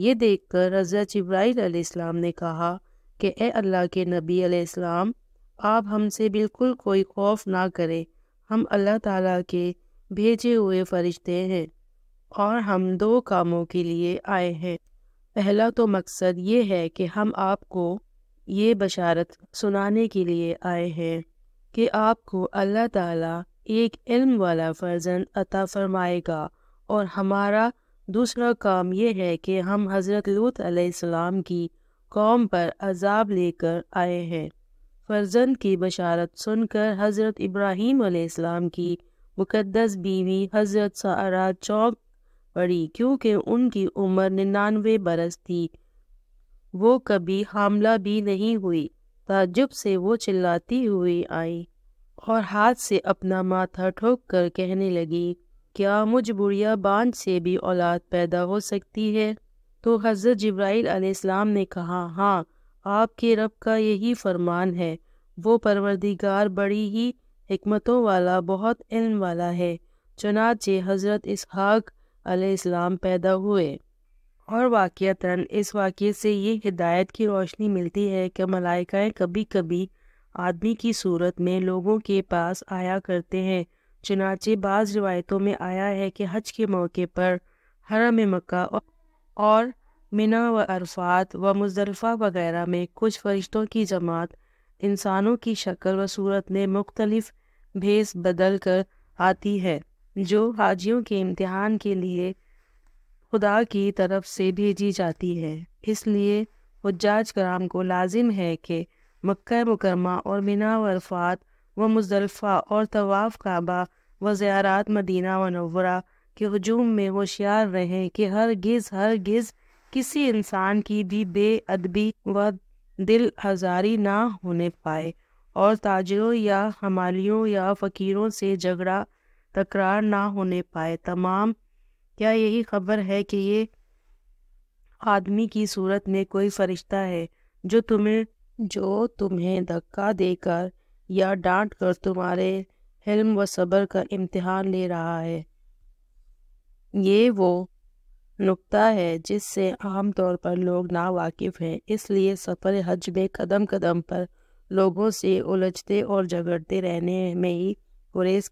یہ دیکھ کر حضرت جبرائیل علیہ السلام نے کہا کہ اے اللہ کے نبی علیہ السلام، آپ ہم سے بالکل کوئی خوف نہ کریں، ہم اللہ تعالیٰ کے بھیجے ہوئے فرشتے ہیں اور ہم 2 کاموں کے لیے آئے ہیں۔ پہلا تو مقصد یہ ہے کہ ہم آپ کو یہ بشارت سنانے کے لیے آئے ہیں کہ آپ کو اللہ تعالیٰ ایک علم والا فرزند عطا فرمائے گا، اور ہمارا دوسرا کام یہ ہے کہ ہم حضرت لوط علیہ السلام کی قوم پر عذاب لے کر آئے ہیں۔ فرزند کی بشارت سن کر حضرت ابراہیم علیہ السلام کی مقدس بیوی حضرت سارہ چونک پڑی، کیونکہ ان کی عمر 99 برس تھی۔ وہ کبھی حاملہ بھی نہیں ہوئی۔ تعجب سے وہ چلاتی ہوئی آئی اور ہاتھ سے اپنا ماتھا ٹھوک کر کہنے لگی، کیا مجھ بڑھیا بانجھ سے بھی اولاد پیدا ہو سکتی ہے؟ تو حضرت جبرائیل علیہ السلام نے کہا، ہاں، آپ کے رب کا یہی فرمان ہے، وہ پروردگار بڑی ہی حکمتوں والا، بہت علم والا ہے۔ چنانچہ حضرت اسحاق علیہ السلام پیدا ہوئے، اور واقعتاً اس واقعے سے یہ ہدایت کی روشنی ملتی ہے کہ ملائکہ کبھی کبھی آدمی کی صورت میں لوگوں کے پاس آیا کرتے ہیں۔ چنانچہ بعض روایتوں میں آیا ہے کہ حج کے موقع پر حرم مکہ اور منی و عرفات و مزدلفہ وغیرہ میں کچھ فرشتوں کی جماعت انسانوں کی شکل و صورت میں مختلف بھیس بدل کر آتی ہے، جو حاجیوں کے امتحان کے لیے خدا کی طرف سے بھیجی جاتی ہے۔ اس لیے حجاج کرام کو لازم ہے کہ مکہ مکرمہ اور منی و عرفات و مزدلفہ اور طواف کعبہ و زیارات مدینہ منورہ کے ہجوم میں ہوشیار رہیں کہ ہرگز کسی انسان کی بھی بے ادبی و دل آزاری نہ ہونے پائے، اور تاجروں یا حمالیوں یا فقیروں سے جھگڑا تکرار نہ ہونے پائے۔ تمام کیا یہی خبر ہے کہ یہ آدمی کی صورت میں کوئی فرشتہ ہے جو تمہیں دھکا دے کر یا ڈانٹ کر تمہارے حلم و صبر کا امتحان لے رہا ہے؟ یہ وہ نکتہ ہے جس سے عام طور پر لوگ ناواقف ہیں، اس لیے سفر حج میں قدم قدم پر لوگوں سے الجھتے اور جھگڑتے رہنے میں ہی گریز